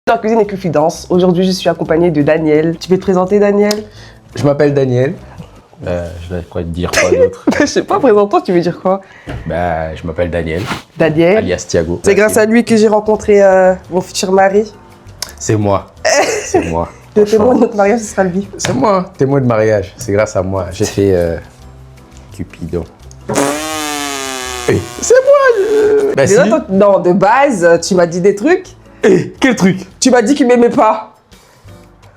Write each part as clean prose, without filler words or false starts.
Dans Cuisine et Confidence, aujourd'hui je suis accompagnée de Daniel. Tu peux te présenter, Daniel? Je m'appelle Daniel. Je vais quoi dire quoi d'autre? Je sais pas, présente-toi, tu veux dire quoi? Je m'appelle Daniel. Daniel. Alias Thiago. C'est grâce à lui que j'ai rencontré mon futur mari. C'est moi. C'est moi. Le témoin de notre mariage, ce sera lui. C'est moi, témoin de mariage. C'est grâce à moi. J'ai fait Cupidon. Hey, c'est moi. Déjà, toi, non, de base, tu m'as dit des trucs. Hey, quel truc? Tu m'as dit qu'il m'aimait pas.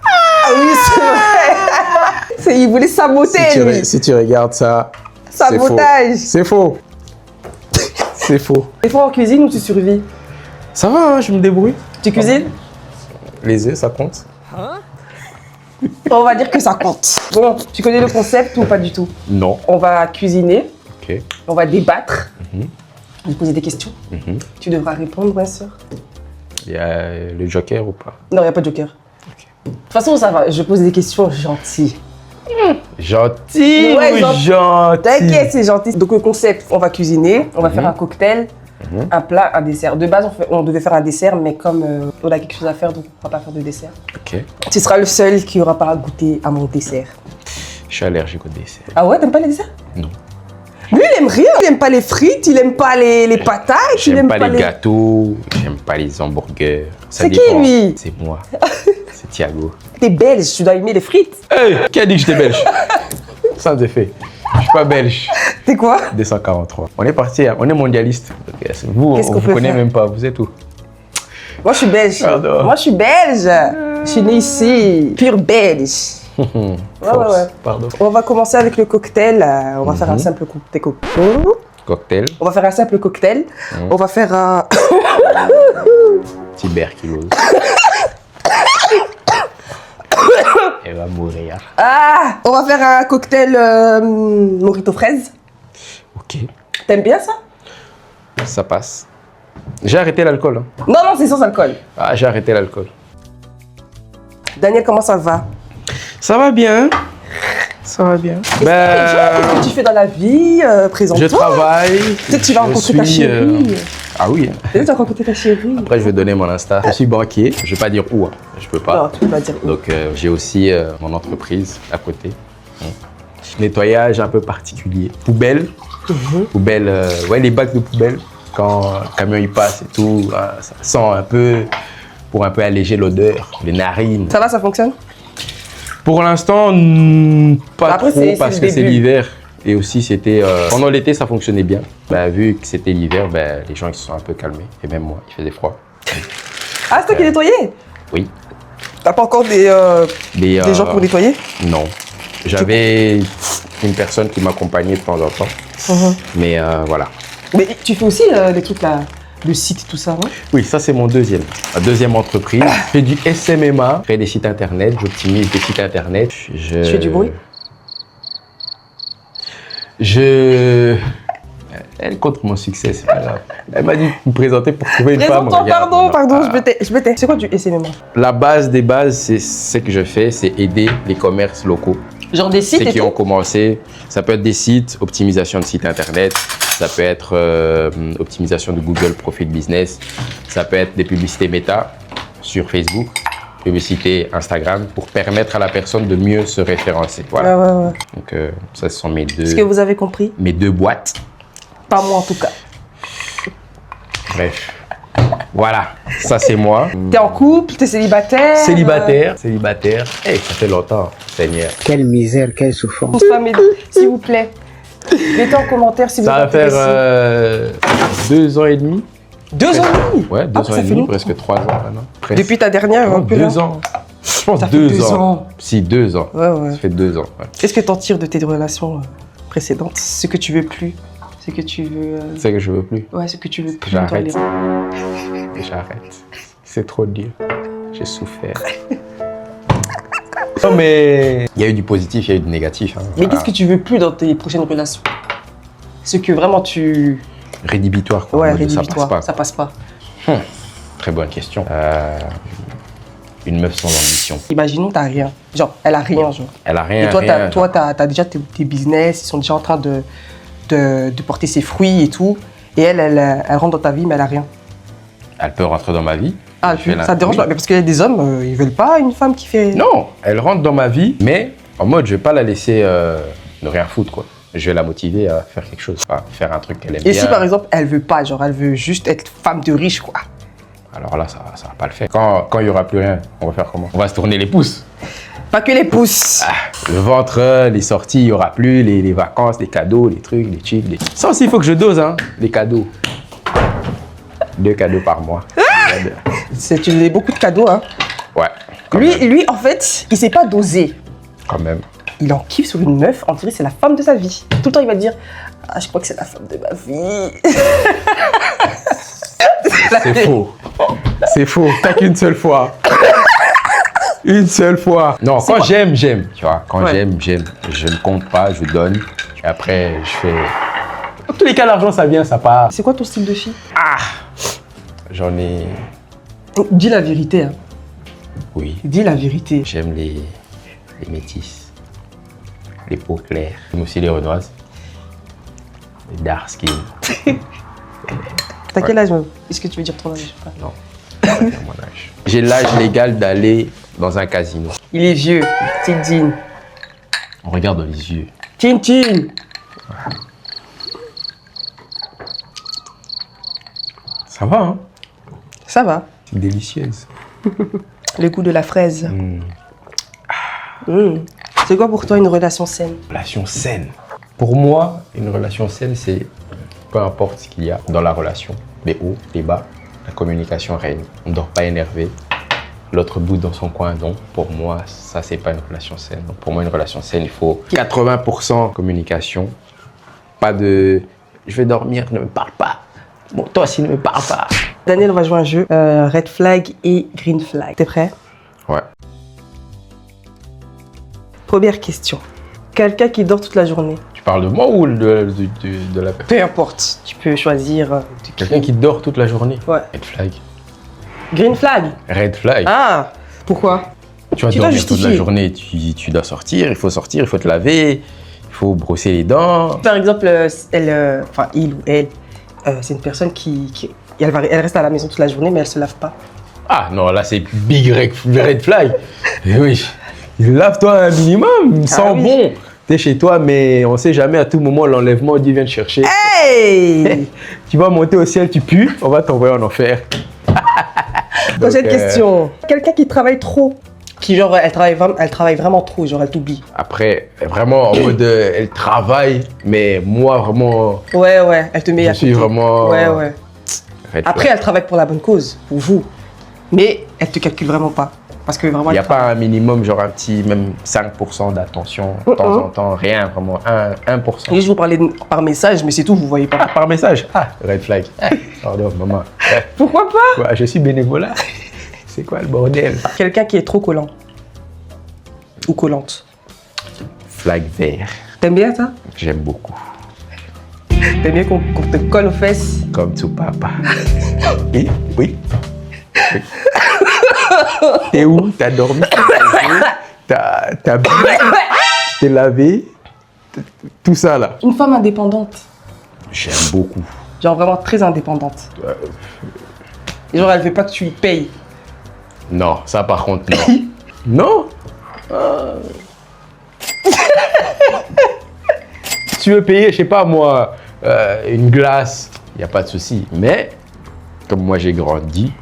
Ah oui, c'est vrai. Il voulait saboter, lui. Si tu regardes ça, Sabotage. c'est faux. C'est faux. Des fois en cuisine ou tu survis? Ça va, hein, je me débrouille. Tu cuisines? Les œufs, ça compte. On va dire que ça compte. Bon, tu connais le concept ou pas du tout? Non. On va cuisiner, Ok. on va débattre, je vais poser des questions. Tu devras répondre, bien sûr. Il y a le joker ou pas? Non, il n'y a pas de joker. De toute façon, ça va, je pose des questions gentilles. Gentil, Ouais, gentil. T'inquiète, c'est gentil. Donc le concept, on va cuisiner, on va faire un cocktail, un plat, un dessert. De base, on devait faire un dessert, mais comme on a quelque chose à faire, donc on va pas faire de dessert. Ok. Tu seras le seul qui n'aura pas à goûter à mon dessert. Je suis allergique au dessert. Ah ouais, t'aimes pas les desserts? Non. Lui, il aime rien. Il aime pas les frites, il aime pas les patates, il J'aime aime pas les gâteaux, j'aime pas les hamburgers. Ça C'est qui, dépend. lui? C'est moi. C'est Thiago. T'es belge, tu dois aimer les frites. Hey, qui a dit que j'étais belge? Ça me fait. Je suis pas belge. T'es quoi? 243. On est parti, on est mondialiste. Vous, Qu'est-ce on qu'on vous peut connaît faire? même pas, vous êtes où? Moi, je suis belge. Pardon. Moi, je suis belge. Je suis née ici. Pure belge. Ouais. Pardon. On va commencer avec le cocktail. On va faire un simple cocktail. Cocktail, On va faire un simple cocktail. On va faire un... tuberculose. Elle va mourir. Ah! On va faire un cocktail mojito fraise. Ok, T'aimes bien ça? ça passe. J'ai arrêté l'alcool. Hein. Non, non, c'est sans alcool. Ah, j'ai arrêté l'alcool. Daniel, comment ça va? Ça va bien. Ça va bien. Qu'est-ce que tu fais dans la vie? Présente-toi. Je travaille. Peut-être que tu vas rencontrer ta chérie. Ah oui. Peut-être que tu vas rencontrer ta chérie. Après, je vais donner mon Insta. Je suis banquier. Je vais pas dire où. Hein. Je peux pas. Non, tu peux pas dire. Donc, j'ai aussi mon entreprise à côté. Nettoyage un peu particulier. Poubelle. Poubelle. Ouais, les bacs de poubelle. Quand le camion il passe et tout, ça sent un peu pour un peu alléger l'odeur, les narines. Ça va, ça fonctionne? Pour l'instant, pas Après, trop c'est parce le que c'est début. l'hiver. Et aussi, c'était pendant l'été, ça fonctionnait bien. Vu que c'était l'hiver, les gens ils se sont un peu calmés. Et même moi, il faisait froid. Ah, c'est toi qui nettoyais? Oui. T'as pas encore des gens pour nettoyer? Non. J'avais une personne qui m'accompagnait de temps en temps. Mais voilà. Mais tu fais aussi les trucs là, le site et tout ça, non? Oui, ça c'est mon deuxième. Ma deuxième entreprise. Je fais du SMMA, je crée des sites internet, j'optimise des sites internet. Tu fais du bruit? Elle contre mon succès, c'est pas grave. Elle m'a dit de me présenter pour trouver une femme. Présente-toi, Regarde, pardon, non. je me tais. C'est quoi du SMMA? La base des bases, c'est ce que je fais, c'est aider les commerces locaux. Genre des sites Ceux et qui tout? ont commencé, ça peut être des sites, optimisation de sites internet, ça peut être optimisation de Google Profit Business, ça peut être des publicités méta sur Facebook, publicité Instagram pour permettre à la personne de mieux se référencer. Voilà. Ouais. Donc ça, ce sont mes Est-ce que vous avez compris? deux boîtes. Pas moi en tout cas. Bref. Voilà, ça c'est moi. T'es en couple, t'es célibataire? Célibataire. Hey, ça fait longtemps, Seigneur. Quelle misère, quelle souffrance. Pense pas m'aider, s'il vous plaît. Mettez en commentaire si vous Ça êtes va intéressé. faire 2 ans et demi. 2 ans et demi? Ouais, 2 Ah, ans ça et fait demi, longtemps. presque 3 ans maintenant. Presque. Depuis ta dernière, un peu là? 2 ans. Je pense Ça fait 2 2 ans. ans. Si, 2 ans. Ouais. Ça fait 2 ans. Ouais. Qu'est-ce que t'en tires de tes relations précédentes? Ce que tu veux plus? Ce que tu veux... C'est ça que je veux plus. Ouais, ce que tu veux plus. J'arrête. dans les- J'arrête. C'est trop dur. J'ai souffert. Non, mais il y a eu du positif, il y a eu du négatif. Hein. Mais qu'est-ce que tu veux plus dans tes prochaines relations? Ce que vraiment tu... Rédhibitoire, quoi. Ouais, En mode, rédhibitoire, Ça passe pas. ça passe pas. Très bonne question. Une meuf sans ambition. Imaginons t'as rien. Genre, elle a rien, genre. Elle a rien. Et toi, rien, t'as déjà tes business, ils sont déjà en train de porter ses fruits et tout. Et elle rentre dans ta vie, mais elle a rien. Elle peut rentrer dans ma vie, Ah, ça te dérange pas? Mais parce qu'il y a des hommes, ils veulent pas une femme qui fait... Non, elle rentre dans ma vie, mais en mode, je vais pas la laisser ne rien foutre, quoi. Je vais la motiver à faire quelque chose, à faire un truc qu'elle aime bien. Et si par exemple, elle veut pas, genre elle veut juste être femme de riche, quoi. Alors là, ça va pas le faire. Quand il y aura plus rien, on va faire comment? On va se tourner les pouces. Pas que les pouces. Le ventre, les sorties, il y aura plus, les vacances, les cadeaux, les trucs, les chips. Ça aussi, il faut que je dose, hein, les cadeaux. 2 cadeaux par mois. Tu donnes beaucoup de cadeaux, hein. Ouais. Lui, en fait, il sait pas doser. Quand même. Il en kiffe sur une meuf, on dirait que c'est la femme de sa vie. Tout le temps, il va dire « Ah, je crois que c'est la femme de ma vie. » C'est faux. C'est faux. T'as qu'une seule fois. Une seule fois. Non, quand j'aime, j'aime. Tu vois, quand j'aime, j'aime. Je ne compte pas, je donne. Et après, je fais... Dans tous les cas, l'argent, ça vient, ça part. C'est quoi ton style de fille? J'en ai... Dis la vérité, hein. Oui. Dis la vérité. J'aime les métisses. Les peaux claires. J'aime aussi les renoises. Les dark skin. T'as quel âge, même? Est-ce que tu veux dire ton âge? Non, pas dire mon âge. J'ai l'âge légal d'aller dans un casino. Il est vieux, Tine. On regarde dans les yeux. Tine. Ça va, hein? Ça va. C'est délicieuse. Le goût de la fraise. C'est quoi pour toi une relation saine? Relation saine. Pour moi, une relation saine, c'est peu importe ce qu'il y a dans la relation. Les hauts, les bas, la communication règne. On ne dort pas énervé. L'autre bout dans son coin, donc pour moi, ça, c'est pas une relation saine. Donc, pour moi, une relation saine, il faut 80% communication. Pas de « je vais dormir, ne me parle pas ». Bon, toi aussi, ne me parle pas. Daniel, on va jouer un jeu, red flag et green flag. T'es prêt? Ouais. Première question. Quelqu'un qui dort toute la journée. Tu parles de moi ou de la personne? Peu importe, tu peux choisir. Quelqu'un qui dort toute la journée? Ouais. Red flag. Green flag? Red flag. Ah, pourquoi? Tu vas dormir toute la journée, tu dois sortir, il faut te laver, il faut brosser les dents. Par exemple, il ou elle, c'est une personne elle reste à la maison toute la journée, mais elle se lave pas. Ah non, là c'est big red flag. Et oui, lave-toi un minimum, sent bon. T'es chez toi, mais on sait jamais, à tout moment, l'enlèvement, Dieu vient te chercher. Hey! Tu vas monter au ciel, tu pues, on va t'envoyer en enfer. Prochaine question. Quelqu'un qui travaille trop, qui genre, elle travaille vraiment trop, genre elle t'oublie. Après, vraiment en mode, elle travaille, mais moi vraiment... Ouais, elle te met à côté. Je suis vraiment... Ouais. Après, elle travaille pour la bonne cause, pour vous. Mais elle te calcule vraiment pas. Parce que vraiment, il n'y a pas un minimum, genre un petit, même 5% d'attention, de temps en temps, rien, vraiment, 1%. Et je vous parlais par message, mais c'est tout, vous voyez pas. Ah, par message? Ah, red flag. Pardon, maman. Pourquoi pas? Ouais, je suis bénévolat. C'est quoi le bordel? Quelqu'un qui est trop collant. Ou collante. Flag vert. T'aimes bien ça? J'aime beaucoup. T'aimes bien qu'on te colle aux fesses? Comme tout papa. Oui. T'es où? T'as dormi? T'as bu? T'es lavé? Tout ça là. Une femme indépendante. J'aime beaucoup. Genre vraiment très indépendante. Et genre elle veut pas que tu lui payes. Non, ça par contre non. Non. Tu veux payer, je sais pas moi, une glace, il n'y a pas de souci. Mais comme moi j'ai grandi,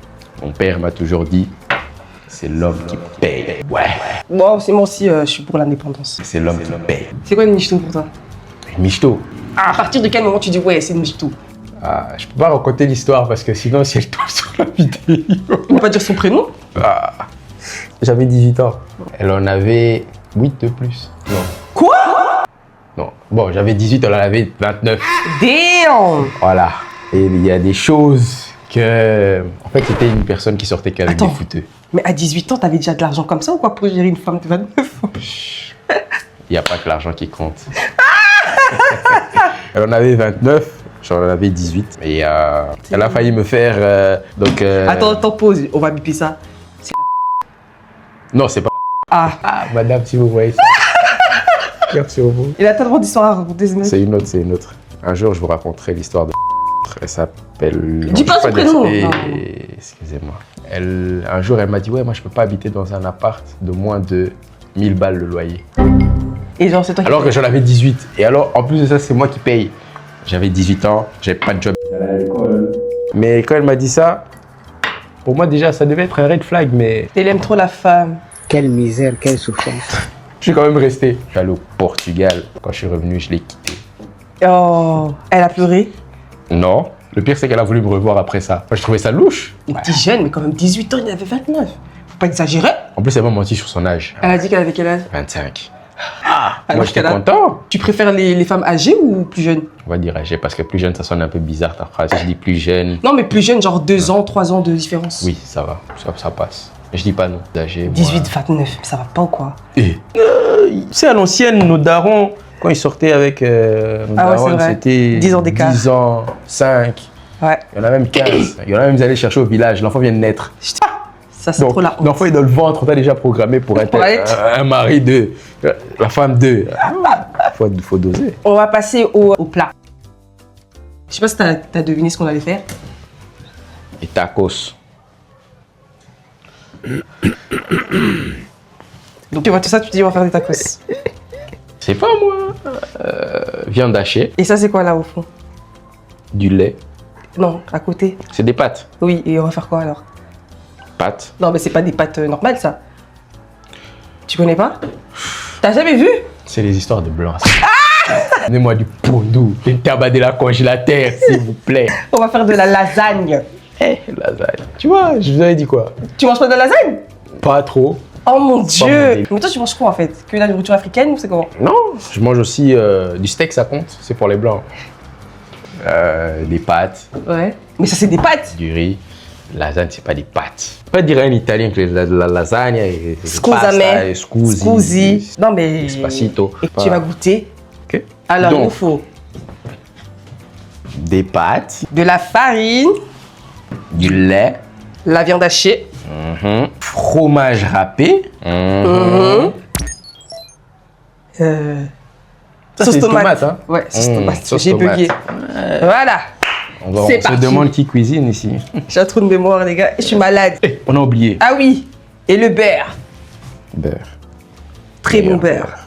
mon père m'a toujours dit, c'est l'homme qui paye. Ouais. Moi aussi, je suis pour l'indépendance. C'est l'homme qui paye. C'est quoi une michto pour toi? Une michto? À partir de quel moment tu dis ouais, c'est une michto? Je peux pas raconter l'histoire parce que sinon si elle tombe sur la vidéo. On peut pas dire son prénom? J'avais 18 ans. Elle en avait 8 de plus. Non. Quoi? Non. Bon, j'avais 18, elle en avait 29. Damn! Voilà. Et il y a des choses que... En fait, c'était une personne qui sortait qu'avec des fouteux. Mais à 18 ans, t'avais déjà de l'argent comme ça ou quoi pour gérer une femme de 29 ans? Il n'y a pas que l'argent qui compte. Elle en avait 29, j'en avais 18. Et elle a failli me faire... Attends, pause, on va biper ça. Non, c'est pas... madame, si vous voyez ça. Cœur sur vous. Il a tellement d'histoires à raconter, ce mec. C'est une autre. Un jour, je vous raconterai l'histoire de... Et ça Dis pas son prénom. Excusez-moi. Un jour, elle m'a dit, ouais, moi, je peux pas habiter dans un appart de moins de 1000 balles le loyer. Et genre, c'est toi qui Alors que j'en avais 18. Et alors, en plus de ça, c'est moi qui paye. J'avais 18 ans, j'avais pas de job. Mais quand elle m'a dit ça, pour moi, déjà, ça devait être un red flag, mais... Elle aime trop la femme. Quelle misère, quelle souffrance. Je suis quand même resté. Je suis allé au Portugal. Quand je suis revenu, je l'ai quitté. Oh, elle a pleuré. Non. Le pire, c'est qu'elle a voulu me revoir après ça. Moi, je trouvais ça louche. Elle était jeune, mais quand même 18 ans, il avait 29. Faut pas exagérer. En plus, elle m'a menti sur son âge. Elle a dit qu'elle avait quel âge? 25. Alors Moi, j'étais qu'elle a- content. Tu préfères les femmes âgées ou plus jeunes? On va dire âgé, parce que plus jeune, ça sonne un peu bizarre ta phrase. Si je dis plus jeune, Non, mais plus jeunes, genre 2 ans, 3 ans de différence. oui, ça va. Ça passe. Je dis pas non. Âgé, 18, 29, ça va pas ou quoi? C'est à l'ancienne, nos darons, quand ils sortaient avec nos Ah ouais, darons, c'est vrai. c'était 10 ans d'écart. 10 ans, 5. Ouais. Il y en a même 15. Il y en a même, ils allaient chercher au village. L'enfant vient de naître. Ça, c'est Donc, trop la honte. l'enfant est dans le ventre, on t'a déjà programmé pour être Pour être- un mari 2, la femme 2. Faut doser. On va passer au plat. Je sais pas si t'as deviné ce qu'on allait faire. Et tacos. Donc tu vois tout ça, tu te dis on va faire des tacos. C'est pas moi. Viande hachée, Et ça, c'est quoi là au fond? du lait. Non, à côté. C'est des pâtes. Oui, et on va faire quoi alors? Pâtes. Non, mais c'est pas des pâtes normales ça. Tu connais pas? T'as jamais vu? C'est les histoires de blancs. Donnez-moi du pondou, une tabac de la congélateur, s'il vous plaît. On va faire de la lasagne. Lasagne. Tu vois, je vous avais dit quoi? Tu manges pas de la lasagne? Pas trop. Oh mon mon dieu! délire. Mais toi, tu manges quoi en fait? Que la nourriture africaine ou c'est comment? Non, je mange aussi du steak, ça compte. C'est pour les blancs. Des pâtes, Ouais. Mais ça, c'est des pâtes! du riz. Lasagne, c'est pas des pâtes. Pas dire à un italien que la lasagne et Scusami. Scusi. Non, mais. Despacito. Et tu vas goûter. Ok. Alors, il Donc, nous faut des pâtes, de la farine, du lait, la viande hachée, fromage râpé. Ça, sauce c'est tomate. tomate, hein? Ouais, sauce tomate. sauce J'ai tomate. bugué. Voilà. On C'est se parti. demande qui cuisine ici. J'ai un trou de mémoire, les gars. Je suis malade. On a oublié. Ah oui. Et le beurre. Beurre. Très bon Meilleur beurre.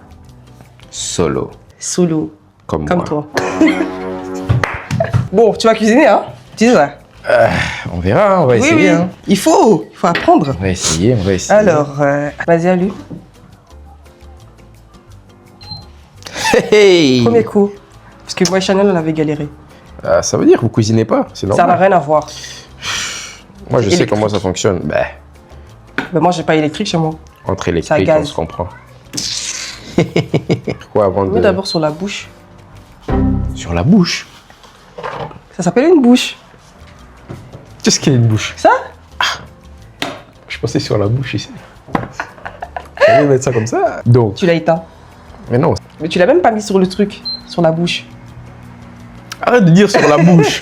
Solo. Solo. Comme Comme moi. toi. Bon, tu vas cuisiner, hein? Tu sais ça? On verra, hein, on va Oui, essayer. oui. Hein. Il faut apprendre. On va essayer, on va essayer. Alors, vas-y, à lui. Hey. Premier coup. Parce que moi et Chanel, on avait galéré. Ça veut dire que vous cuisinez pas, c'est Ça n'a normal. rien à voir. Moi, je sais électrique. comment ça fonctionne. Bah, Mais moi, j'ai pas électrique chez moi. entre Ça électrique, gaz. on se comprend. Quoi avant Mets de... d'abord sur la bouche. Sur la bouche. Ça s'appelle une bouche. Qu'est-ce qu'il y a une bouche? Ça? Je pensais sur la bouche ici. On va mettre ça comme ça. Donc, Tu l'as éteint. mais non. Mais tu l'as même pas mis sur le truc, sur la bouche. Arrête de dire sur la bouche.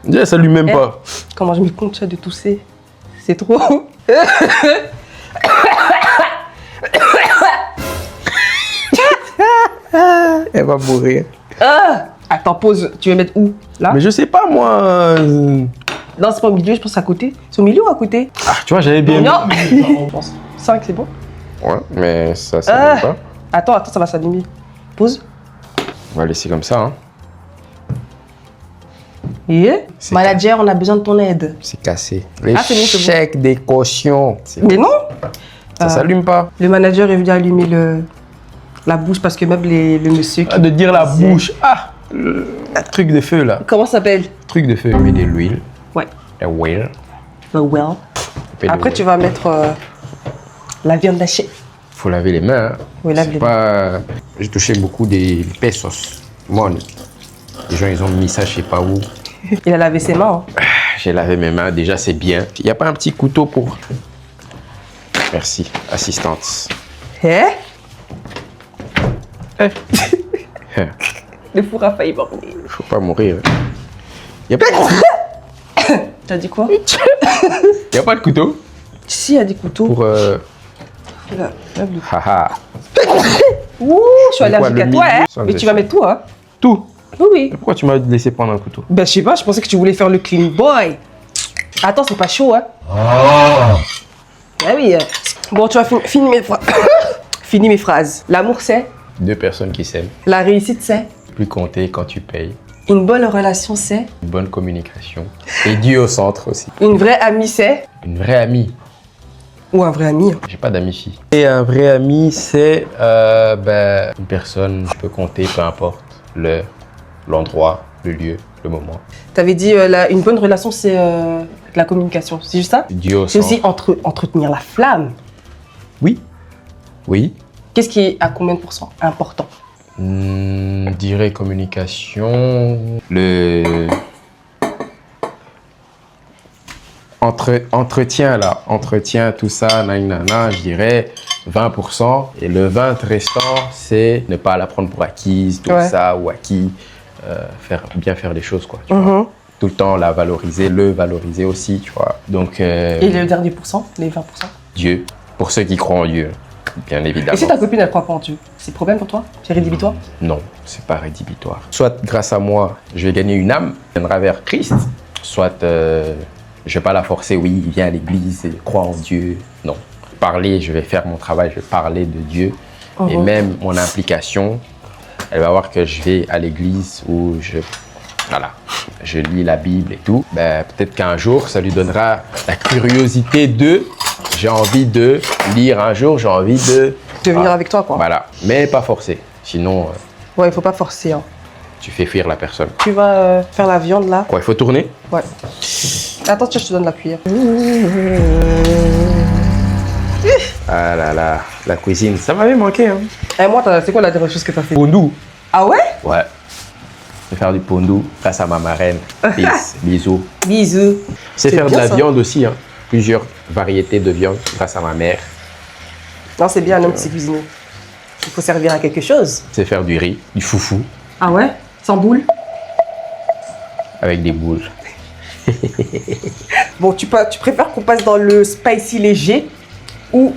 Déjà, ça lui même Eh. pas. Comment je me compte ça de tousser? C'est trop. Elle va mourir. Ah! Attends, pause. Tu veux mettre où? Là? Mais je sais pas, moi. Non, c'est pas au milieu, je pense à côté. C'est au milieu ou à côté? Ah, tu vois, j'avais bien. Non! 5, c'est bon? Ouais, mais ça Ah. va pas. Attends, ça va s'allumer. Pause. On va laisser comme ça. Hein. Yeah. C'est Manager, on a besoin de ton aide. C'est cassé. Les Ah, c'est bon, c'est bon. chèques des cautions. Mais non! Ça s'allume pas. Le manager est venu allumer la bouche parce que même le monsieur qui... Ah, de dire la bouche. Ah, le truc de feu là. Comment ça s'appelle? Truc de feu. Mets de l'huile. Ouais. La huile. Well. Après, tu vas mettre la viande hachée. Faut laver les mains. Hein. Oui, lave C'est les pas... J'ai touché beaucoup des pesos. Money. Les gens, ils ont mis ça, je sais pas où. Il a lavé ses mains. Hein. J'ai lavé mes mains, déjà c'est bien. Il n'y a pas un petit couteau pour... Merci, assistante. Eh? Eh. Le four a failli border. Faut pas mourir. Il n'y a, pas... T'as dit quoi? y a pas de couteau Si, il y a des couteaux. pour... Là, lave-le. Haha. Ouh, je suis C'est quoi, allergique le à toi, milieu, hein? sans Mais le tu vas mettre tout, hein? Tout. Oui, oui. Pourquoi tu m'as laissé prendre un couteau? Ben, je sais pas, je pensais que tu voulais faire le clean boy. Attends, c'est pas chaud, hein. Ah oui. Bon, tu vas finir mes phrases. Finis mes phrases. L'amour, c'est? Deux personnes qui s'aiment. La réussite, c'est? Plus compter quand tu payes. Une bonne relation, c'est? Une bonne communication. Et Dieu au centre aussi. Une vraie amie, c'est? Une vraie amie. Ou un vrai ami. J'ai pas d'amis filles. Et un vrai ami, c'est une personne, je peux compter, peu importe l'endroit, le lieu, le moment. T'avais dit une bonne relation, c'est la communication. C'est juste ça? Dieu au C'est centre. aussi entretenir la flamme. Oui. Oui. Qu'est-ce qui est à combien de pourcents important? Je dirais communication. Entretien, tout ça, je dirais 20%. Et le 20 restant, c'est ne pas la prendre pour acquise, tout ça, ou acquis, bien faire les choses, quoi. Tu vois. Tout le temps la valoriser, le valoriser aussi, tu vois. Donc, et le dernier pourcent, les 20%? Dieu, pour ceux qui croient en Dieu, bien évidemment. Et si ta copine, elle croit pas en Dieu, c'est problème pour toi? C'est rédhibitoire? Non, c'est pas rédhibitoire. Soit grâce à moi, je vais gagner une âme, elle viendra vers Christ, soit je vais pas la forcer, oui, viens à l'église, crois en Dieu. Non. Parler, je vais faire mon travail, je vais parler de Dieu. Et même mon implication, elle va voir que je vais à l'église où je lis la Bible et tout. Ben, peut-être qu'un jour, ça lui donnera la curiosité j'ai envie de lire un jour, j'ai envie de venir avec toi, quoi. Voilà, mais pas forcer. Sinon, ouais, il faut pas forcer. Hein. Tu fais fuir la personne. Tu vas faire la viande là. Quoi, il faut tourner? Ouais. Attends, tiens, je te donne la cuillère. Ah là là, la cuisine, ça m'avait manqué. Hein. Et moi, c'est quoi la dernière chose que t'as fait? Pondou. Ah ouais? Ouais. Je vais faire du pondou grâce à ma marraine. Peace, bisous. Bisous. C'est faire de bien, la ça. viande aussi. Hein. Plusieurs variétés de viande grâce à ma mère. Non, c'est bien un homme qui sait cuisiner. Il faut servir à quelque chose. C'est faire du riz, du foufou. Ah ouais? Sans boule? Avec des boules. Bon, tu préfères qu'on passe dans le spicy léger ou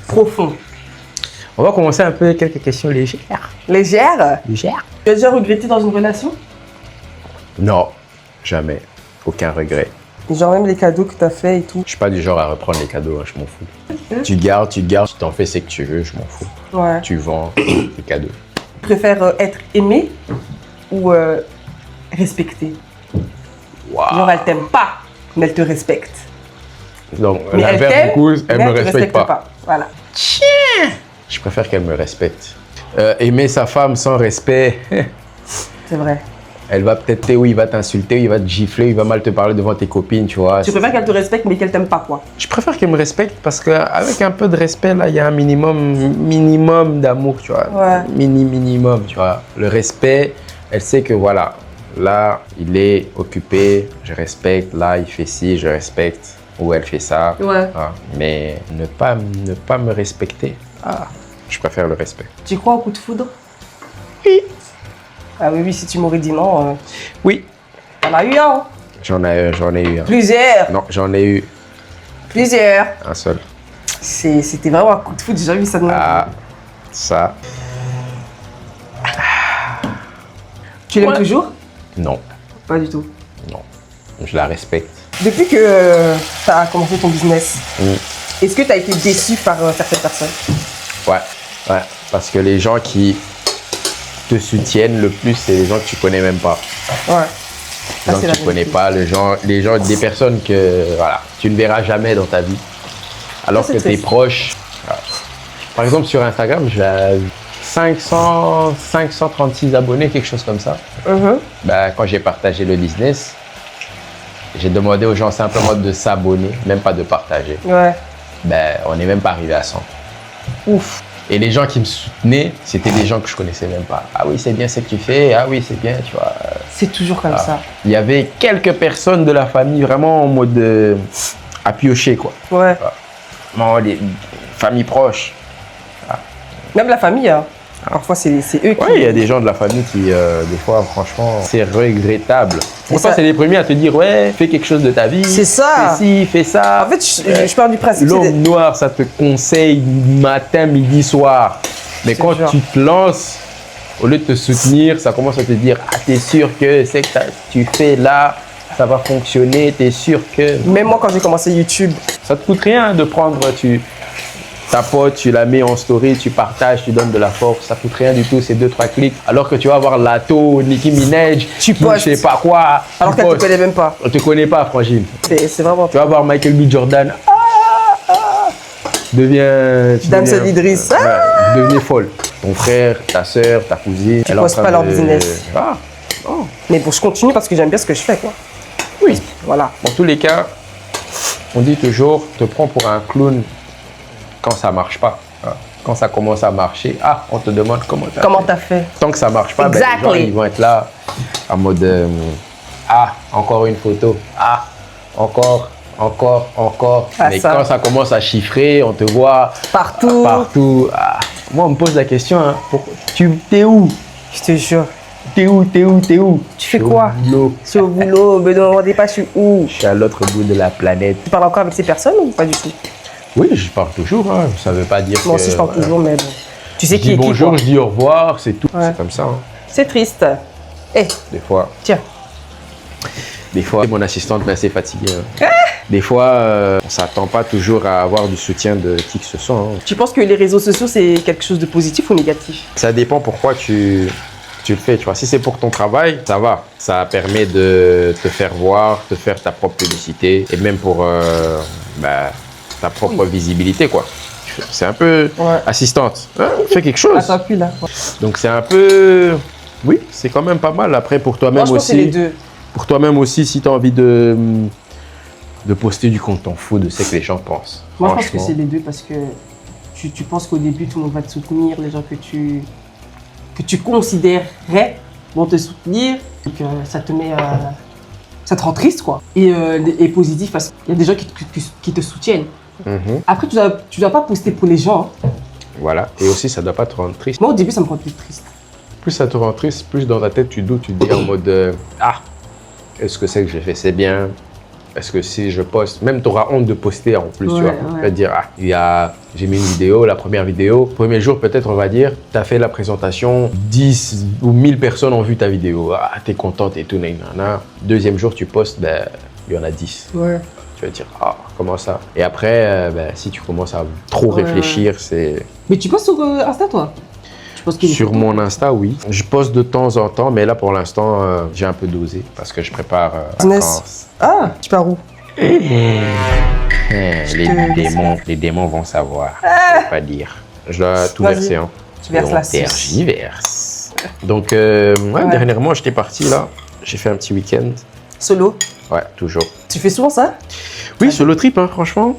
profond? On va commencer un peu avec quelques questions légères. Légère? Légères? Tu as déjà regretté dans une relation? Non, jamais. Aucun regret. Genre même les cadeaux que tu as fait et tout. Je suis pas du genre à reprendre les cadeaux, hein, je m'en fous. Tu gardes, tu t'en fais ce que tu veux, je m'en fous. Ouais. Tu vends les cadeaux. Tu préfères être aimé ou respecté? Wow. Genre elle t'aime pas, mais elle te respecte. Donc Mais elle l'inverse t'aime, du coup, elle mais me te respecte pas. Voilà. Je préfère qu'elle me respecte. Aimer sa femme sans respect, C'est vrai. elle va peut-être il va t'insulter, il va te gifler, il va mal te parler devant tes copines, tu vois. Tu préfères qu'elle te respecte mais qu'elle t'aime pas, quoi. Je préfère qu'elle me respecte parce qu'avec un peu de respect, là, il y a un minimum d'amour, tu vois. Ouais. Minimum, tu vois. Le respect, elle sait que voilà, là, il est occupé, je respecte, là, il fait ci, je respecte, ou elle fait ça. Ouais. Ah, mais ne pas me respecter, je préfère le respect. Tu crois au coup de foudre? Oui. Ah oui, si tu m'aurais dit non, Oui, t'en as eu un. j'en ai eu un. Plusieurs. Non, j'en ai eu Plusieurs. un seul. C'était vraiment un coup de foudre, j'ai jamais vu ça de ma vie. Ah, ça, Tu l'aimes Ouais. toujours? non, Pas du tout. non. Je la respecte. Depuis que tu as commencé ton business, Mm. est-ce que tu as été déçu par certaines personnes? Ouais, parce que les gens qui te soutiennent le plus, c'est les gens que tu connais même pas. Ouais. Les gens que tu connais pas, les gens, des personnes que voilà, tu ne verras jamais dans ta vie. Alors Ça, que c'est tes triste. proches. Voilà. Par exemple, sur Instagram, j'ai 536 abonnés, quelque chose comme ça. Bah, quand j'ai partagé le business, j'ai demandé aux gens simplement de s'abonner, même pas de partager. Ouais. Ben, on n'est même pas arrivé à 100. Ouf. Et les gens qui me soutenaient, c'était des gens que je connaissais même pas. Ah oui, c'est bien ce que tu fais. Ah oui, c'est bien, tu vois. C'est toujours comme ça. Il y avait quelques personnes de la famille vraiment en mode à piocher, quoi. Ouais. Non, les familles proches. Même la famille, hein. Parfois, c'est eux qui... Ouais, il y a des gens de la famille qui, des fois, franchement, c'est regrettable. Pourtant, ça- c'est les premiers à te dire, ouais, fais quelque chose de ta vie. C'est ça. Fais ci, fais ça. En fait, je pars du principe... c'est L'homme noir, ça te conseille matin, midi, soir. Mais C'est quand genre. tu te lances, Au lieu de te soutenir, ça commence à te dire « Ah, t'es sûr que c'est que tu fais là, ça va fonctionner, t'es sûr que… » Même moi, quand j'ai commencé YouTube, Ça te coûte rien de prendre ta pote, tu la mets en story, tu partages, tu donnes de la force. Ça coûte rien du tout, c'est 2-3 clics. Alors que tu vas voir Lato, Nicki Minaj, Tu je postes. sais pas quoi. alors tu qu'elle ne te postes. connaît même pas. On te connaît pas, frangine. C'est vraiment. Tu vas voir Michael B. Jordan. Tu deviens Damsel Idriss. tu deviens folle. Ton frère, ta soeur, ta cousine. Tu elle est en postes train pas leur de- business. Ah, non. Mais bon, je continue parce que j'aime bien ce que je fais, quoi. Oui. Voilà. Dans tous les cas, on dit toujours, te prends pour un clown quand ça marche pas. Hein. Quand ça commence à marcher, on te demande comment tu as Comment fait. t'as fait? Tant que ça marche pas, les gens Exactly. ils vont être là en mode encore une photo. Encore. Ah, Mais ça. quand ça commence à chiffrer, on te voit Partout. partout. Moi, on me pose la question, t'es où? Je te jure. T'es où? Tu fais Je suis au quoi? boulot. Je suis au boulot, me demandez pas, je suis où? Je suis à l'autre bout de la planète. Tu parles encore avec ces personnes ou pas du tout? Oui, je parle toujours. Hein. Ça veut pas dire Moi que… aussi, je parle toujours, mais bon. Tu sais Je qui dis est qui, bonjour, quoi. je dis au revoir, c'est tout. Ouais. C'est comme ça. Hein. C'est triste. Eh, Des fois, tiens. mon assistante est assez fatiguée. Hein. Des fois, on s'attend pas toujours à avoir du soutien de qui que ce soit. Hein. Tu penses que les réseaux sociaux, c'est quelque chose de positif ou négatif? Ça dépend pourquoi tu le fais. Tu vois. Si c'est pour ton travail, ça va. Ça permet de te faire voir, de faire ta propre publicité et même pour ta propre visibilité, quoi. C'est un peu Ouais. assistante. Hein, fais quelque chose. Ah, ça appuie là. Donc c'est un peu… Oui, c'est quand même pas mal. Après, pour toi-même Moi, je pense que c'est les aussi, deux. pour toi-même aussi, si tu as envie de poster du compte, t'en fous de ce que les gens pensent. Moi, je pense que Franchement. c'est les deux parce que tu penses qu'au début, tout le monde va te soutenir, les gens que tu considérerais vont te soutenir. Donc, ça te met… ça te rend triste, quoi. Et positif parce qu'il y a des gens qui te soutiennent. Mhm. Après, tu dois pas poster pour les gens. Hein. Voilà. Et aussi, ça doit pas te rendre triste. Moi, au début, ça me rend plus triste. Plus ça te rend triste, plus dans ta tête, tu doutes, tu te dis en mode est-ce que c'est que j'ai fait, c'est bien? Est-ce que si je poste, même tu auras honte de poster en plus, tu Ouais, vois. ouais. Tu vas te dire, j'ai mis une vidéo, la première vidéo. Premier jour, peut-être, on va dire, tu as fait la présentation, 10 ou 1000 personnes ont vu ta vidéo. T'es contente et tout, nanana. Deuxième jour, tu postes, il y en a 10. Ouais. Tu vas te dire, comment ça? Et après, si tu commences à trop Ouais. réfléchir, c'est… Mais tu postes sur Insta, toi? Tu postes Sur mon Insta, oui. Je poste de temps en temps, mais là, pour l'instant, j'ai un peu dosé parce que je prépare Business. Ah, tu pars où? Les démons vont savoir. Je vais pas dire. Je dois tout Vas-y. verser. Hein. Tu verses la Volontaire, sauce. j'y verse. Donc, dernièrement, j'étais parti là. J'ai fait un petit week-end. Solo. Ouais, toujours. Tu fais souvent ça? Oui, solo trip, hein, franchement.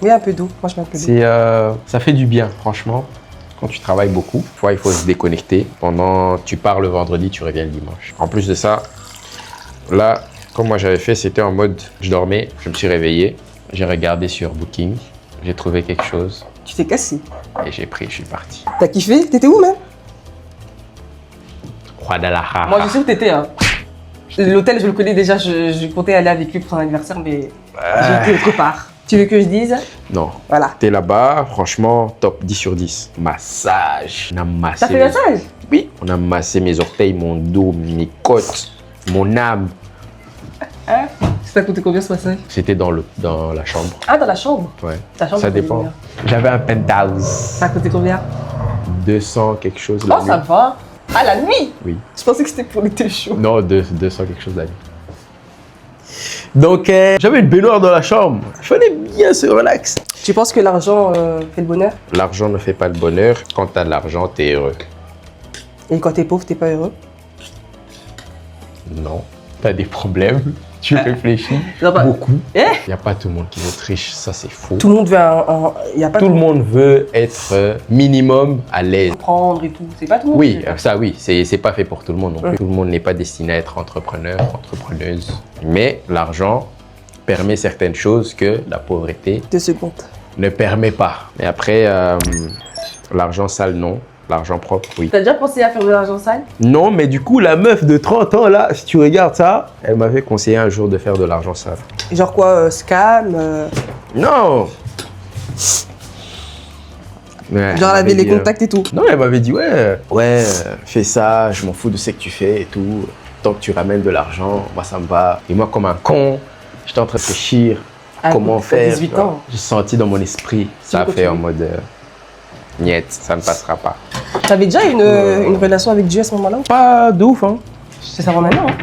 Oui, un peu d'eau. Franchement, un peu d'eau. Ça fait du bien, franchement. Quand tu travailles beaucoup, il faut se déconnecter. Tu pars le vendredi, tu reviens le dimanche. En plus de ça, là, comme moi j'avais fait, c'était en mode, je dormais, je me suis réveillé, j'ai regardé sur Booking, j'ai trouvé quelque chose Tu t'es cassé. et j'ai pris, je suis parti. T'as kiffé? T'étais où, même? Guadalajara. Moi, je sais où t'étais. Hein. L'hôtel, je le connais déjà. Je comptais aller avec lui pour son anniversaire, mais j'ai été autre part. Tu veux que je dise? Non, Voilà. t'es là-bas, franchement, top 10 sur 10. Massage. On a massé. T'as fait le massage? Oui, on a massé mes orteils, mon dos, mes côtes, mon âme. Hein? Ça t'a coûté combien ce massage? C'était dans la chambre. Ah, dans la chambre? Ouais. Ta chambre, Ça coûtait dépend. combien? J'avais un penthouse. Ça a coûté combien? 200 quelque chose la Oh, ça nuit. va. Ah, la nuit? Oui. Je pensais que c'était pour l'été chaud. Non, 200 quelque chose la nuit. Donc, j'avais une baignoire dans la chambre. Il fallait bien se relaxer. Tu penses que l'argent fait le bonheur? L'argent ne fait pas le bonheur. Quand tu as de l'argent, tu es heureux. Et quand t'es pauvre, t'es pas heureux? Non. Tu as des problèmes. Tu réfléchis Non, bah, beaucoup. Eh? Il n'y a pas tout le monde qui veut être riche. Ça, c'est faux. Tout le monde veut y a pas Tout le monde veut être minimum à l'aise. prendre et tout. C'est pas tout le monde. Oui, qui veut. ça oui, c'est pas fait pour tout le monde non plus. Ouais. Tout le monde n'est pas destiné à être entrepreneur, entrepreneuse. Mais l'argent permet certaines choses que la pauvreté 2 secondes. ne permet pas. Mais après, l'argent sale, non. L'argent propre, oui. T'as déjà pensé à faire de l'argent sale? Non, mais du coup, la meuf de 30 ans, là, si tu regardes ça, elle m'avait conseillé un jour de faire de l'argent sale. Genre quoi, scam? Non! Ouais, Genre, elle avait les dit, contacts et tout. Non, elle m'avait dit, fais ça, je m'en fous de ce que tu fais et tout. Tant que tu ramènes de l'argent, moi, ça me va. Et moi, comme un con, j'étais en train de réfléchir comment t'as faire. 18 tu vois. ans. J'ai senti dans mon esprit, ça a peux fait en continuer. mode, niet, ça ne passera pas. T'avais déjà une relation avec Dieu à ce moment-là? Pas de ouf, hein. C'est ça maintenant, hein?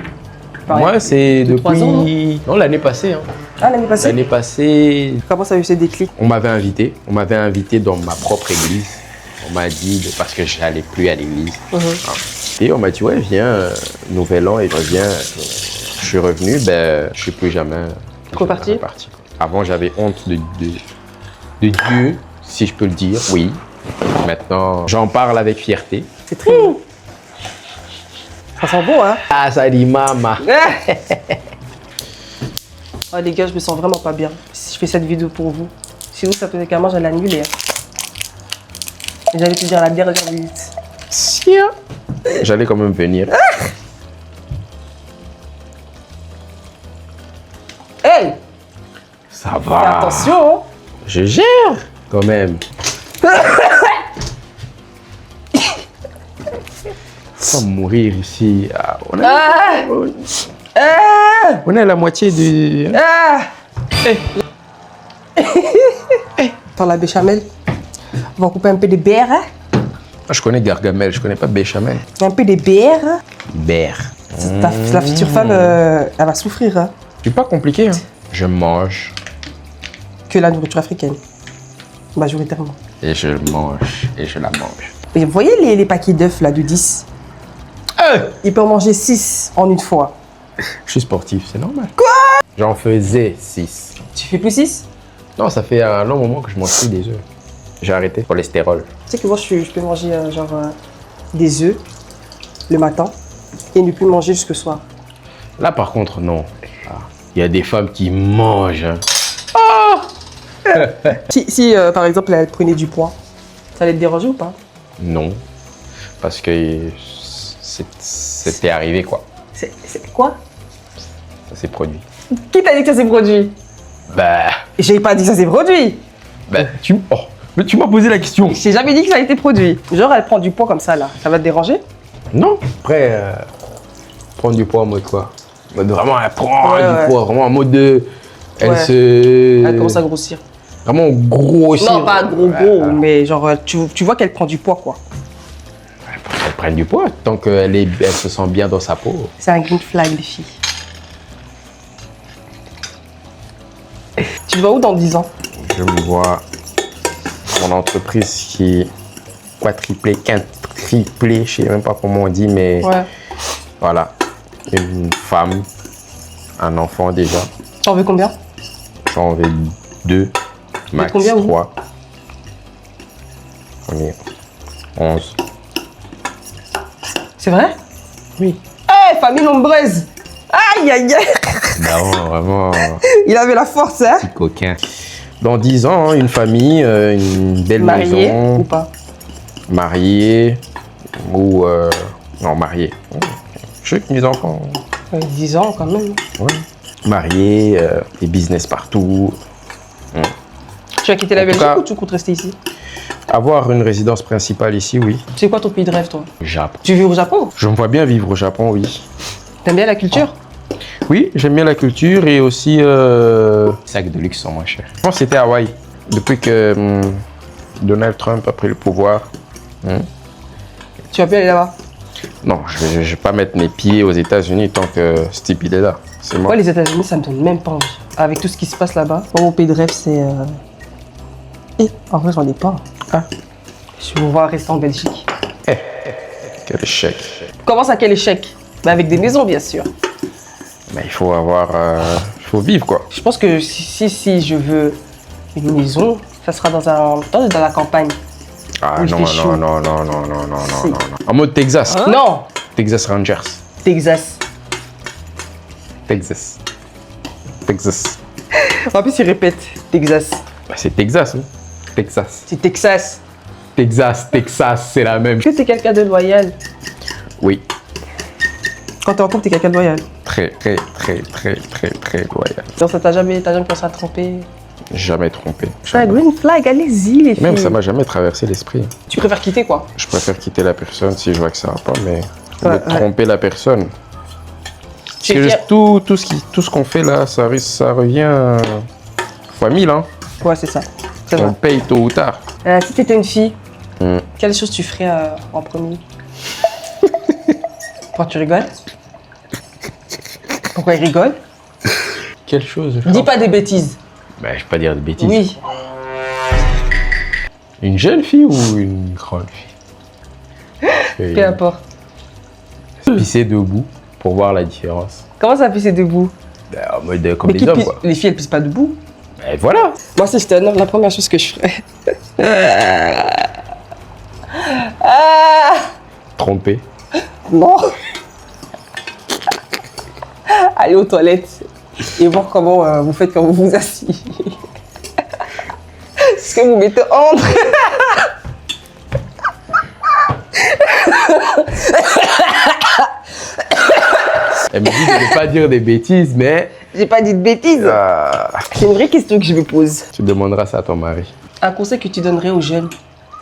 Pareil. Moi, c'est 2-3 depuis... ans, non, l'année passée. Hein. Ah, l'année passée? L'année passée, Comment ça a eu ce déclic? on m'avait invité dans ma propre église. On m'a dit, parce que j'allais plus à l'église. Et on m'a dit, ouais, viens, nouvel an, et je reviens. Je suis revenu, je suis plus jamais Reparti? reparti. Avant, j'avais honte de Dieu, si je peux le dire, oui. Maintenant, j'en parle avec fierté. C'est très bon. Ça sent bon, hein? Ah, ça dit maman. Oh, les gars, je me sens vraiment pas bien si je fais cette vidéo pour vous. Sinon, ça peut carrément, j'allais l'annuler. Hein. J'allais te dire à la dernière minute. J'allais quand même venir. Hey! Ça Fais va. attention, hein? Je gère, quand même. Faut mourir ici. Ah, on est à la moitié de... Dans la béchamel, on va couper un peu de beurre. Hein? Je connais Gargamel, je connais pas Béchamel. Un peu de beurre. Beurre. La future femme, elle va souffrir. Hein? C'est pas compliqué, hein. Je mange Que la nourriture africaine. Majoritairement. et je mange et je la mange. Et vous voyez les paquets d'œufs là de 10? Il peut en manger 6 en une fois. Je suis sportif, c'est normal. Quoi? J'en faisais 6. Tu fais plus 6? Non, ça fait un long moment que je mange plus des œufs. J'ai arrêté. Cholestérol. Tu sais que moi, je peux manger des œufs le matin et ne plus manger jusqu'au soir. Là, par contre, non. Ah, il y a des femmes qui mangent. Hein. Si par exemple, elle prenait du poids, ça allait te déranger ou pas? Non. Parce que c'était arrivé, quoi. C'est quoi? Ça s'est produit. Qui t'a dit que ça s'est produit? Bah, J'ai pas dit que ça s'est produit. mais tu m'as posé la question. Je t'ai jamais dit que ça a été produit. Genre, elle prend du poids comme ça là. Ça va te déranger? Non. Après, prendre du poids en mode quoi? En mode vraiment, elle prend du poids. Vraiment en mode de... Elle commence à grossir. Vraiment grossir. Non, pas gros, mais genre, tu vois qu'elle prend du poids quoi. Elle prend du poids tant qu'elle se sent bien dans sa peau. C'est un green flag, les filles. Tu vas où dans 10 ans? Je me vois mon entreprise qui quadruplé, quintuplé, je sais même pas comment on dit, mais Ouais. voilà. Une femme, un enfant déjà. T'en veux combien? J'en veux 2, max combien, vous? 3. On est 11. C'est vrai? Oui. Eh, famille nombreuse! Aïe, aïe, aïe! Non, vraiment, Il avait la force, hein? petit coquin. Dans 10 ans, hein, une famille, une belle Marié maison. ou pas? Marié ou... non, marié. Je sais que mes enfants... 10 ans quand même. Ouais. Marié, des business partout. Tu vas quitter la En tout Belgique cas- ou tu comptes rester ici? Avoir une résidence principale ici, oui. C'est quoi ton pays de rêve, toi? Japon. Tu vis au Japon? Je me vois bien vivre au Japon, oui. T'aimes bien la culture? Oui, j'aime bien la culture et aussi... sacs de luxe sont moins chers. Je pense que c'était Hawaï. Depuis que Donald Trump a pris le pouvoir. Tu vas plus aller là-bas? Non, je vais pas mettre mes pieds aux États-Unis tant que ce type il est là. C'est moi. Moi, les États-Unis, ça me donne même pas envie. Avec tout ce qui se passe là-bas, moi, mon pays de rêve, c'est. En vrai, j'en ai pas. Ah. Je vais voir rester en Belgique. Quel échec. Comment ça, quel échec? Bah, avec des maisons, bien sûr. Mais il faut avoir... il faut vivre, quoi. Je pense que si je veux une maison, ça sera dans la campagne. Ah Oui, il non, fait chaud. non, non, non, non, non, non, Si. non, non. En mode Texas. Non! Texas Rangers. Texas. Texas. Texas. En plus, il répète Texas. Bah, c'est Texas, hein. Texas. C'est Texas. Texas, c'est la même. Est-ce que t'es quelqu'un de loyal? Oui. Quand t'es en couple, t'es quelqu'un de loyal. Très loyal. Donc, ça t'a jamais pensé à tromper? Jamais trompé. Ça, green flag, allez-y les filles. Même ça m'a jamais traversé l'esprit. Tu préfères quitter quoi? Je préfère quitter la personne si je vois que ça va pas, mais Ouais, de tromper la personne. Parce C'est que clair. tout ce qu'on fait là, ça revient fois 1000, hein. Ouais, c'est ça. C'est On vrai. paye tôt ou tard. Si t'étais une fille, Hmm. quelle chose tu ferais en premier? Pourquoi tu rigoles? Pourquoi il rigole? Quelle chose Dis pas des bêtises. Ben, je vais pas dire de bêtises. Oui. Une jeune fille ou une grande fille? Peu importe. Pisser debout pour voir la différence. Comment ça pisser debout? Ben, en mode comme Mais les qui hommes, pisse- quoi. Les filles, elles pissent pas debout. Ben, voilà. Moi, si j'étais un homme, la première chose que je ferais. Trompé. Non. Aller aux toilettes et voir comment vous faites quand vous vous asseyez. Ce que vous mettez entre. Elle me dit de ne pas dire des bêtises, mais J'ai pas dit de bêtises. C'est une vraie question que je me pose. tu demanderas ça à ton mari. Un conseil que tu donnerais aux jeunes,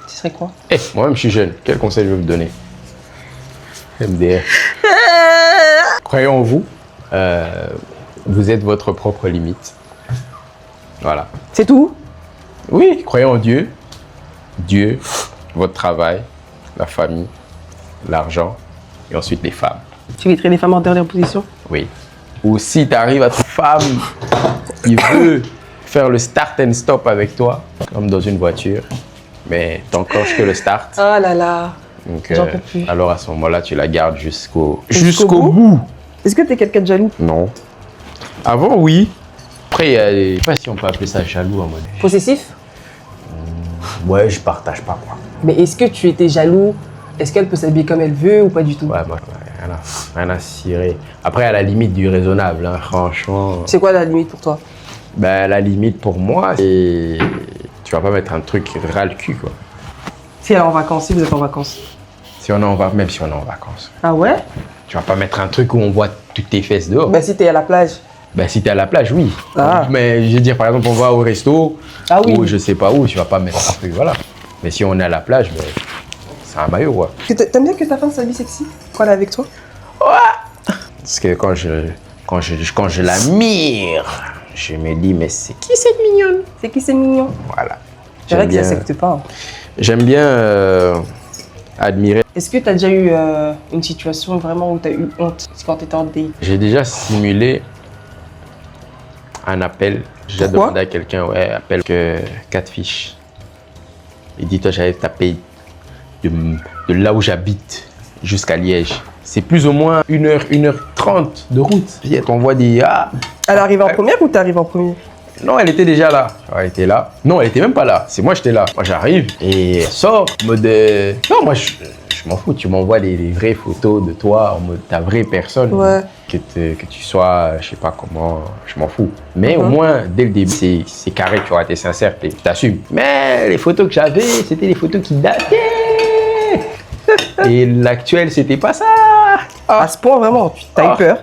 ce serait quoi? Eh, moi-même, je suis jeune. Quel conseil je vais vous donner? MDR. Croyez en vous. Vous êtes votre propre limite. Voilà. C'est tout? Oui, croyez en Dieu. Dieu, votre travail, la famille, l'argent et ensuite les femmes. Tu mettrais les femmes en dernière position? Oui. Ou si tu arrives à trouver une femme qui veut faire le start and stop avec toi, comme dans une voiture, mais t'enclenches que le start. Oh là là. Donc, J'en peux plus. alors à ce moment-là, tu la gardes jusqu'au Jusqu'au bout. Est-ce que t'es quelqu'un de jaloux? Non. Avant, oui. Après, je sais pas si on peut appeler ça jaloux en mode. Possessif? Ouais, je partage pas quoi. Mais est-ce que tu étais jaloux? Est-ce qu'elle peut s'habiller comme elle veut ou pas du tout? Ouais, moi, rien à cirer. Après, à la limite du raisonnable, hein, franchement. C'est quoi la limite pour toi? Ben, la limite pour moi, c'est. Tu vas pas mettre un truc ras le cul, quoi. Si elle est en vacances, si vous êtes en vacances. Si on est en vacances, même si on est en vacances. Ah ouais? Tu vas pas mettre un truc où on voit toutes tes fesses dehors. Bah si t'es à la plage. Ben, si t'es à la plage, oui. Ah. Mais je veux dire, par exemple, on va au resto, Ah oui. ou je sais pas où, tu vas pas mettre un truc, voilà. Mais si on est à la plage, ben, c'est un maillot, quoi. T'aimes bien que ta femme s'habille sexy quand elle est avec toi? Parce que quand je la mire, je me dis, mais c'est qui cette mignonne? C'est qui c'est mignon? Voilà. C'est vrai J'aime qu'ils bien, acceptent pas. Hein. j'aime bien admirer. Est-ce que t'as déjà eu une situation vraiment où t'as eu honte? C'est quand t'étais en date. J'ai déjà simulé un appel. J'ai déjà Pourquoi? demandé à quelqu'un, ouais, appelle que 4 fiches. Et dis-toi, j'avais tapé de là où j'habite jusqu'à Liège. C'est plus ou moins 1h30 de route. Puis elle t'envoie des... Ah, Elle arrive en première ou t'es arrivé en premier? non, elle était déjà là. Elle était là. Non, elle était même pas là. C'est moi, j'étais là. Moi, j'arrive et elle sort en mode... Non, moi, je m'en fous. Tu m'envoies les vraies photos de toi, en mode ta vraie personne. Ouais. Que tu sois, je sais pas comment, je m'en fous. Mais au moins, dès le début, c'est carré, tu vois, t'es sincère, t'assumes. Mais les photos que j'avais, c'était les photos qui dataient. Et l'actuel, c'était pas ça. À ce point, vraiment, t'as eu Ah. peur.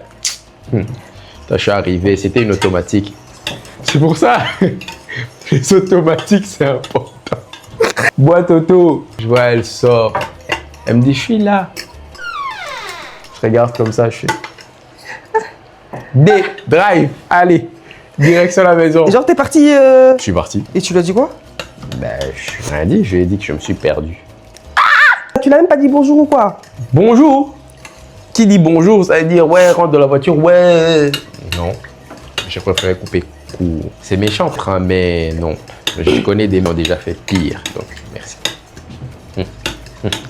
Je suis arrivé, c'était une automatique. C'est pour ça, les automatiques, c'est important. Boîte auto, je vois, elle sort. Elle me dit, je suis là. Je regarde comme ça, je suis... Drive, allez, direction la maison. Et genre, t'es parti Je suis parti. et tu lui as dit quoi? Ben, je n'ai rien dit, je lui ai dit que je me suis perdu. Tu l'as même pas dit bonjour ou quoi? Bonjour. Qui dit bonjour, ça veut dire, ouais, rentre dans la voiture, ouais. Non, j'ai préféré couper court. C'est méchant, hein, mais non. Je connais des noms déjà fait pire, donc merci.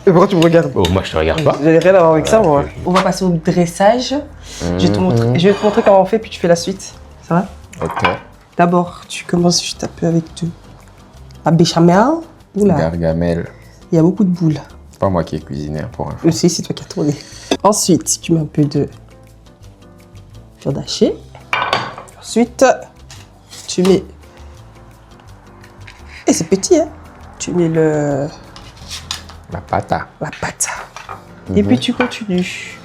Et pourquoi tu me regardes? Oh, moi, je te regarde pas. J'ai rien à voir avec ça, moi. On va passer au dressage. Je vais te montrer comment on fait, puis tu fais la suite. Ça va? Ok. D'abord, tu commences juste un peu avec la béchamel. Oula, Gargamel. il y a beaucoup de boules. C'est pas moi qui ai cuisiné pour info. Aussi, c'est toi qui as tourné. Ensuite, tu mets un peu de viande hachée. Ensuite, tu mets... Et c'est petit, hein? Tu mets La pata. la pâte. Et puis tu continues.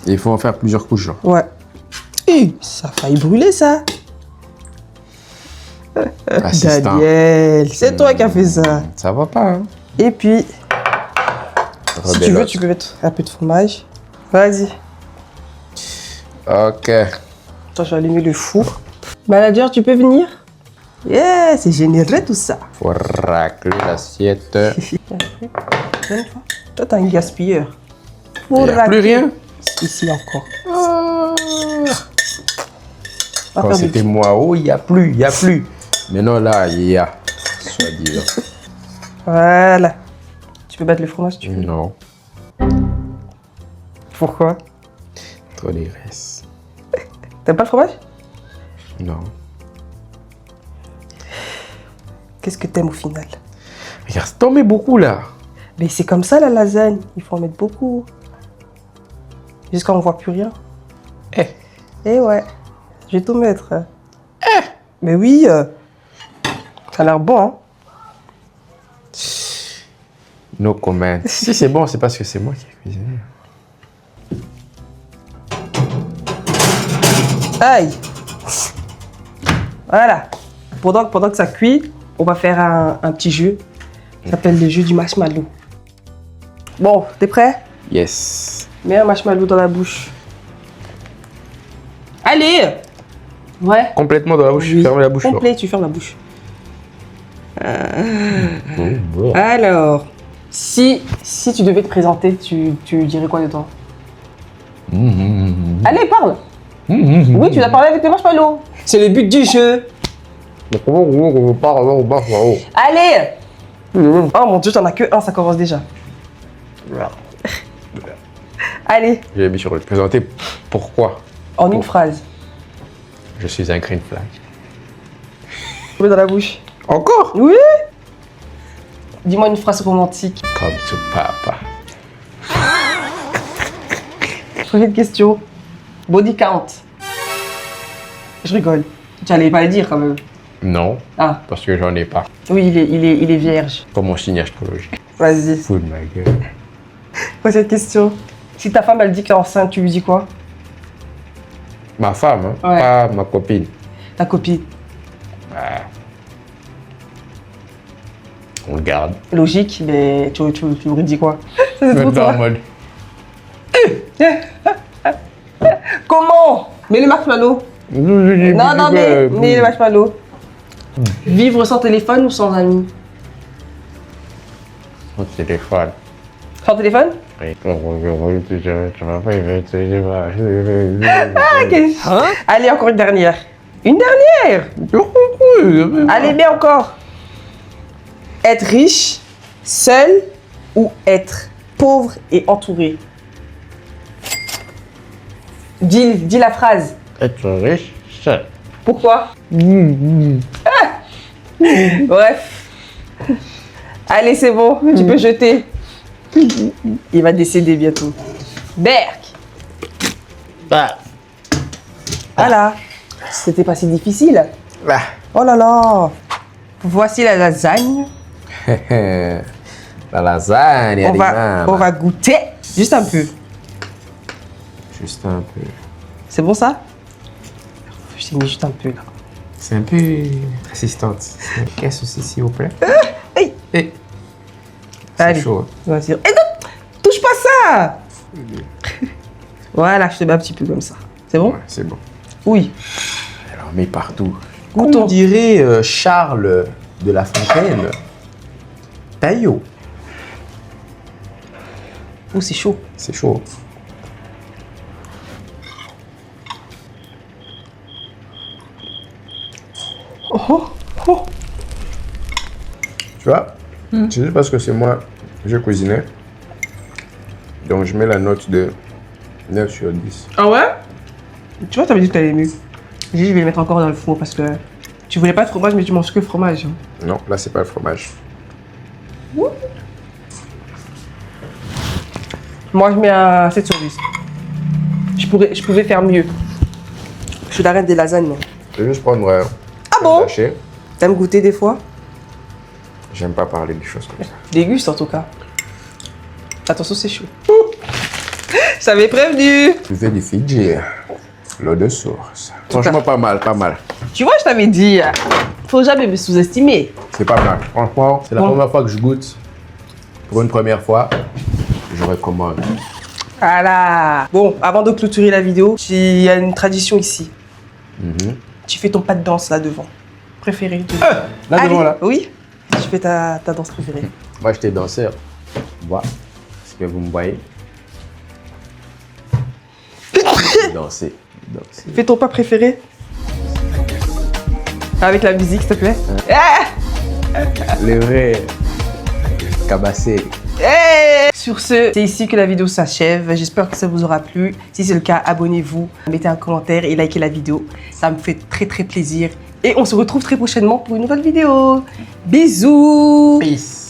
Et il faut en faire plusieurs couches, genre. Ouais. Et ça a failli brûler, ça. Assistant. Daniel, c'est toi qui as fait ça. Ça va pas, hein? Et puis, si tu veux, tu peux mettre un peu de fromage. Vas-y. Ok. Attends, je vais allumer le four. Manager, tu peux venir? Yeah, c'est généreux tout ça. Faut racler l'assiette. Toi, t'as un gaspilleur. Il n'y a plus rien. Ici encore. Quand c'était moi, oh, il n'y a plus, il n'y a plus. Mais non, là, il y a. Soit-disant. Voilà. Tu peux battre le fromage, tu veux? Non, Pourquoi? trop de graisse. T'aimes pas le fromage? Non. Qu'est-ce que t'aimes au final? Regarde, t'en mets beaucoup là. Mais c'est comme ça la lasagne. Il faut en mettre beaucoup. Jusqu'à on voit plus rien. Eh ouais. Je vais tout mettre. Mais oui. Ça a l'air bon, hein? No comment. Si c'est bon, c'est parce que c'est moi qui ai cuisiné. Aïe! Voilà. Pendant que ça cuit, on va faire un petit jeu. Ça s'appelle le jeu du marshmallow. Bon, t'es prêt? Yes. Mets un marshmallow dans la bouche. Allez! Ouais. Complètement dans la bouche. Oui. Ferme la bouche. Complet, tu fermes la bouche. Bon. Alors, si tu devais te présenter, tu dirais quoi de toi? Allez, parle! Oui, tu dois parler avec tes marshmallows. C'est le but du jeu. Allez! Oh mon dieu, t'en as que un, ça commence déjà. Allez, J'ai mis sur le présenter pourquoi en une phrase. je suis un green flag. Mets dans la bouche. Encore? Oui! Dis-moi une phrase romantique. Comme to papa. Prochaine question. Body count. Je rigole. Tu allais pas le dire quand même. Non, Ah, parce que j'en ai pas. oui, il est vierge. Comme mon signe astrologique. Vas-y. Fous de ma gueule. Prochaine question. Si ta femme, elle dit qu'elle est enceinte, tu lui dis quoi? Ma femme, hein, Ouais. pas ma copine. Ta copine. On le garde. Logique, mais tu lui dis quoi? Ça, c'est trop Maintenant en toi. mode. Comment? Mets le marshmallow. Non, mets le marshmallow. Vivre sans téléphone ou sans amis? Mon téléphone. Sans téléphone? Oui. Ok. Allez, encore une dernière. Une dernière? Allez, bien encore. Être riche, seul ou être pauvre et entouré? Dis la phrase. Être riche, seul. Pourquoi? Bref. Allez, c'est bon, tu peux jeter. Il va décéder bientôt. Berk. Voilà. C'était pas si difficile. Oh là là. Voici la lasagne. La lasagne, On va goûter. Juste un peu. Juste un peu. C'est bon ça? Je t'ai mis juste un peu là. C'est un peu résistante. Qu'est-ce que c'est, s'il vous plaît? Hey. C'est Allez. chaud. Vas-y. Eh non, touche pas ça. Voilà, je te mets un petit peu comme ça. C'est bon? Ouais, c'est bon. Oui. Alors, mais partout. Goûtons. On dirait Charles de La Fontaine. Taillot. Oh, c'est chaud. C'est chaud. Oh, oh. Tu vois? C'est juste parce que c'est moi, je cuisinais. Donc, je mets la note de 9 sur 10. Ah ouais? Tu vois, t'avais dit que t'allais mieux. J'ai dit, je vais le mettre encore dans le four parce que tu voulais pas de fromage, mais tu manges que fromage. Non, là, c'est pas le fromage. Moi, je mets un 7 sur 10. Je pouvais faire mieux. Je suis la reine des lasagnes. moi. Je vais juste prendre Ah bon? lâcher. T'aimes goûter des fois? J'aime pas parler des choses comme ça. Déguste en tout cas. Attention, c'est chaud. Je t'avais prévenu. Tu fais du Fidji. L'eau de source. Franchement, pas mal, pas mal. Tu vois, je t'avais dit. Faut jamais me sous-estimer. C'est pas mal. Franchement, c'est la Bon. première fois que je goûte. Pour une première fois, je recommande. Voilà. Bon, avant de clôturer la vidéo, il y a une tradition ici. Mhm. Tu fais ton pas de danse là devant. Préféré. Là devant, là. Oui. Tu fais ta danse préférée. Moi, j'étais danseur. Voilà. Est-ce que vous me voyez? Danser. Danser. Fais ton pas préféré. Avec la musique, s'il te plaît. Le vrai cabassé. Sur ce, c'est ici que la vidéo s'achève. J'espère que ça vous aura plu. Si c'est le cas, abonnez-vous, mettez un commentaire et likez la vidéo. Ça me fait très très plaisir. Et on se retrouve très prochainement pour une nouvelle vidéo. Bisous. Peace.